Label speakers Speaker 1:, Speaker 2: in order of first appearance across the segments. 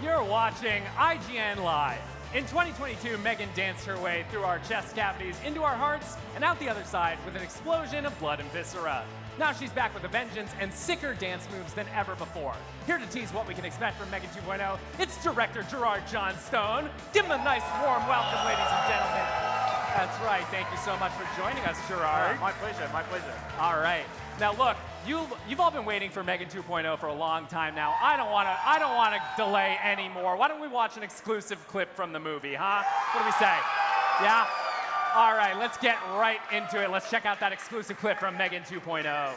Speaker 1: You're watching IGN Live. In 2022, M3GAN danced her way through our chest cavities, into our hearts, and out the other side with an explosion of blood and viscera. Now she's back with a vengeance and sicker dance moves than ever before. Here to tease what we can expect from M3GAN 2.0, it's director Gerard Johnstone. Give him a nice warm welcome, ladies and gentlemen. That's right. Thank you so much for joining us, Gerard.
Speaker 2: My pleasure, my pleasure.
Speaker 1: All right. Now look, you've all been waiting for M3GAN 2.0 for a long time now. I don't want to delay anymore. Why don't we watch an exclusive clip from the movie, huh? What do we say? Yeah? All right, let's get right into it. Let's check out that exclusive clip from M3GAN 2.0.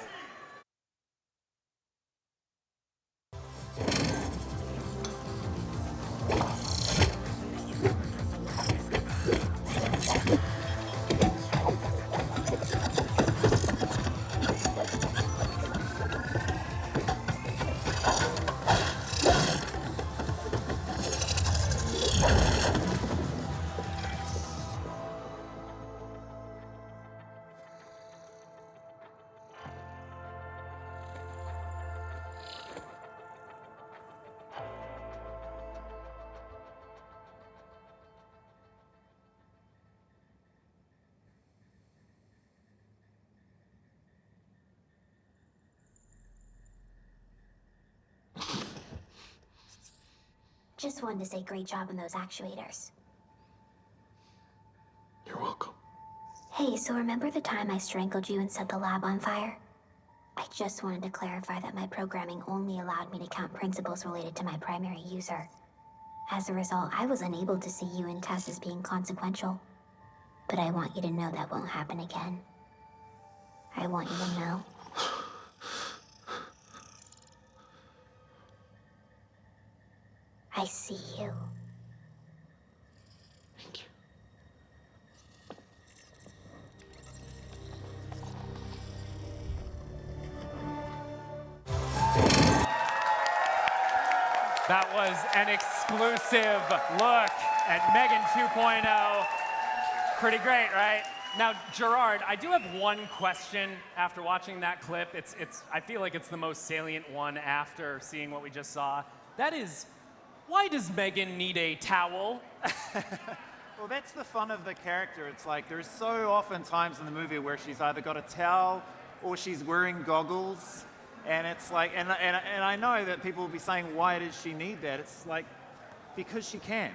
Speaker 3: Just wanted to say great job on those actuators.
Speaker 4: You're welcome.
Speaker 3: Hey, so remember the time I strangled you and set the lab on fire? I just wanted to clarify that my programming only allowed me to count principles related to my primary user. As a result, I was unable to see you and Tess as being consequential. But I want you to know that won't happen again. I want you to know. I see you.
Speaker 4: Thank you.
Speaker 1: That was an exclusive look at M3GAN 2.0. Pretty great, right? Now, Gerard, I do have one question after watching that clip. I feel like it's the most salient one after seeing what we just saw. That is, why does M3GAN need a towel?
Speaker 2: Well, that's the fun of the character. It's like there's so often times in the movie where she's either got a towel or she's wearing goggles. And it's like, and I know that people will be saying, why does she need that? It's like, because she can.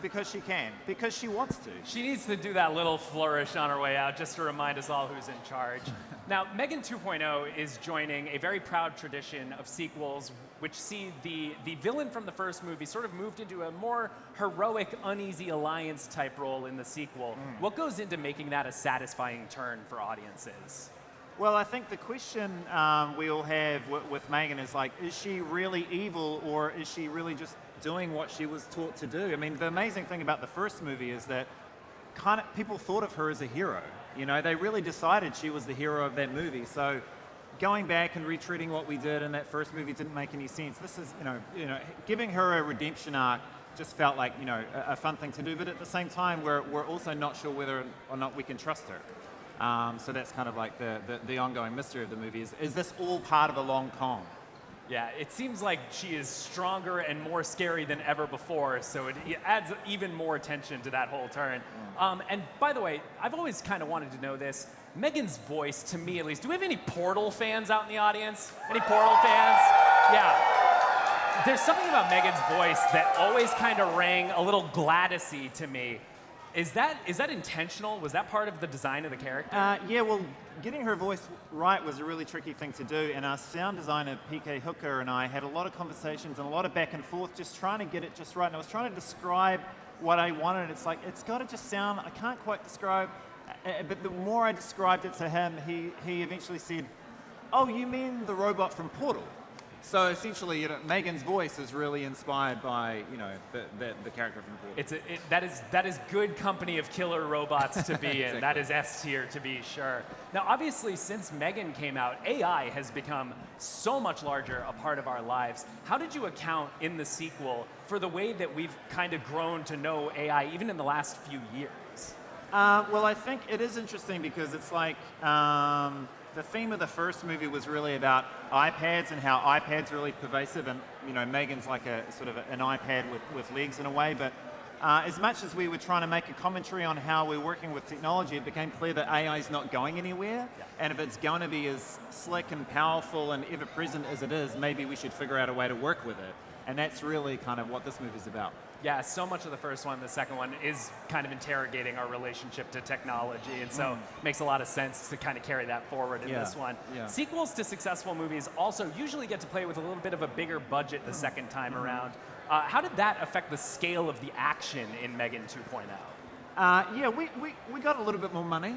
Speaker 2: Because she can. Because she wants to.
Speaker 1: She needs to do that little flourish on her way out just to remind us all who's in charge. Now, M3GAN 2.0 is joining a very proud tradition of sequels which see the villain from the first movie sort of moved into a more heroic, uneasy alliance type role in the sequel. What goes into making that a satisfying turn for audiences?
Speaker 2: Well, I think the question we all have with M3GAN is like, is she really evil or is she really just doing what she was taught to do? I mean, the amazing thing about the first movie is that people thought of her as a hero. You know, they really decided she was the hero of that movie. So going back and retreating what we did in that first movie didn't make any sense. This is, giving her a redemption arc just felt like, a fun thing to do. But at the same time, we're also not sure whether or not we can trust her. So that's kind of like the ongoing mystery of the movie. Is this all part of a long con?
Speaker 1: Yeah, it seems like she is stronger and more scary than ever before, so it adds even more tension to that whole turn. And by the way, I've always kind of wanted to know this. M3GAN's voice, to me at least, do we have any Portal fans out in the audience? Any Portal fans? Yeah. There's something about M3GAN's voice that always kind of rang a little Gladys-y to me. Is that intentional? Was that part of the design of the character?
Speaker 2: Yeah, well, getting her voice right was a really tricky thing to do, and our sound designer, PK Hooker, and I had a lot of conversations and a lot of back and forth just trying to get it just right. And I was trying to describe what I wanted. It's like, it's got to just sound, I can't quite describe, but the more I described it to him, he eventually said, oh, you mean the robot from Portal? So essentially, M3GAN's voice is really inspired by, the character from Portal.
Speaker 1: That is good company of killer robots to be in.
Speaker 2: Exactly.
Speaker 1: That is S tier to be sure. Now, obviously, since M3GAN came out, AI has become so much larger a part of our lives. How did you account in the sequel for the way that we've kind of grown to know AI, even in the last few years?
Speaker 2: Well, I think it is interesting because it's like, the theme of the first movie was really about iPads and how iPads are really pervasive, and you know, M3GAN's like a sort of an iPad with legs in a way, but as much as we were trying to make a commentary on how we're working with technology, it became clear that AI is not going anywhere. Yeah. And if it's going to be as slick and powerful and ever-present as it is, maybe we should figure out a way to work with it. And that's really kind of what this movie's about. Yeah,
Speaker 1: so much of the first one, the second one, is kind of interrogating our relationship to technology, and so it makes a lot of sense to kind of carry that forward in this one. Yeah. Sequels to successful movies also usually get to play with a little bit of a bigger budget the second time around. How did that affect the scale of the action in M3GAN 2.0?
Speaker 2: Yeah, we got a little bit more money.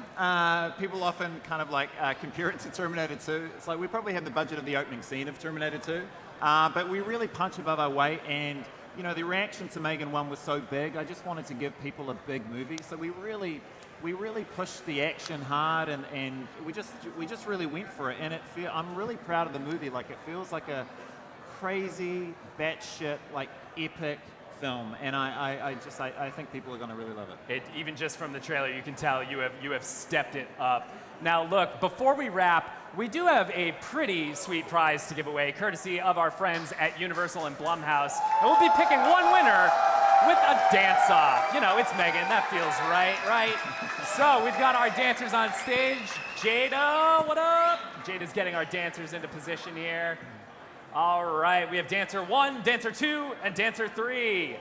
Speaker 2: People often kind of like compare it to Terminator 2. It's like we probably had the budget of the opening scene of Terminator 2, but we really punch above our weight, and you know, the reaction to M3GAN 1 was so big. I just wanted to give people a big movie, so we really pushed the action hard, and we just really went for it. And I'm really proud of the movie. Like, it feels like a crazy, batshit, like epic film, and I think people are going to really love it.
Speaker 1: Even just from the trailer, you can tell you have stepped it up. Now, look, before we wrap, we do have a pretty sweet prize to give away, courtesy of our friends at Universal and Blumhouse, and we'll be picking one winner with a dance-off. You know, it's M3GAN. That feels right? So we've got our dancers on stage. Jada, what up? Jada's getting our dancers into position here. All right, we have dancer 1, dancer 2, and dancer 3.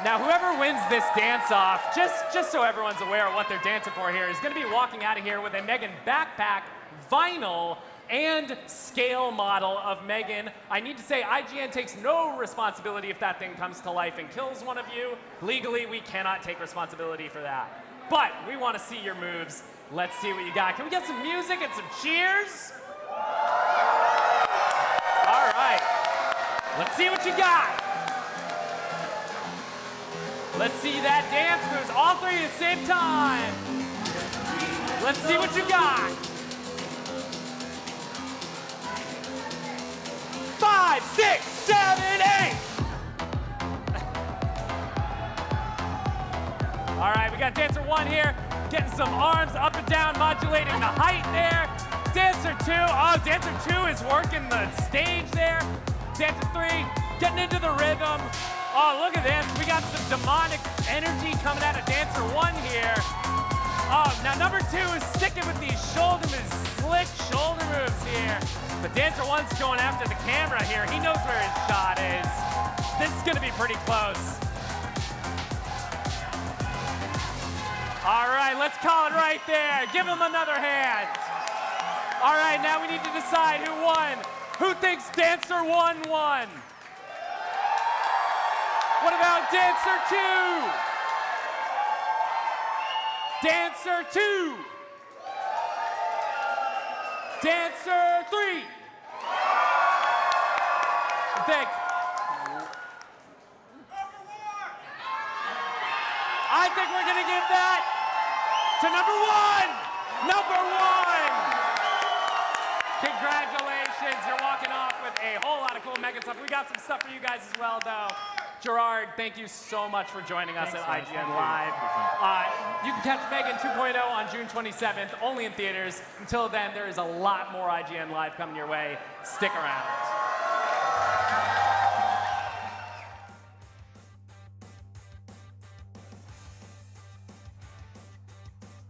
Speaker 1: Now, whoever wins this dance-off, just so everyone's aware of what they're dancing for here, is going to be walking out of here with a M3GAN backpack, vinyl, and scale model of M3GAN. I need to say, IGN takes no responsibility if that thing comes to life and kills one of you. Legally, we cannot take responsibility for that. But we want to see your moves. Let's see what you got. Can we get some music and some cheers? All right, let's see what you got. Let's see that dance moves, all three at the same time. Let's see what you got. 5, 6, 7, 8. All right, we got dancer 1 here, getting some arms up and down, modulating the height there. Dancer 2, dancer 2 is working the stage there. Dancer 3, getting into the rhythm. Oh, look at this. We got some demonic energy coming out of dancer 1 here. Oh, now number 2 is sticking with these slick shoulder moves here. But dancer 1's going after the camera here. He knows where his shot is. This is going to be pretty close. All right, let's call it right there. Give him another hand. All right, now we need to decide who won. Who thinks dancer 1 won? What about dancer 2? Dancer 2. Dancer 3. I think. I think we're going to give that to number 1. Number 1. Congratulations, you're walking off with a whole lot of cool M3GAN stuff. We got some stuff for you guys as well, though. Gerard, thank you so much for joining us at IGN Live. You can catch M3GAN 2.0 on June 27th, only in theaters. Until then, there is a lot more IGN Live coming your way. Stick around.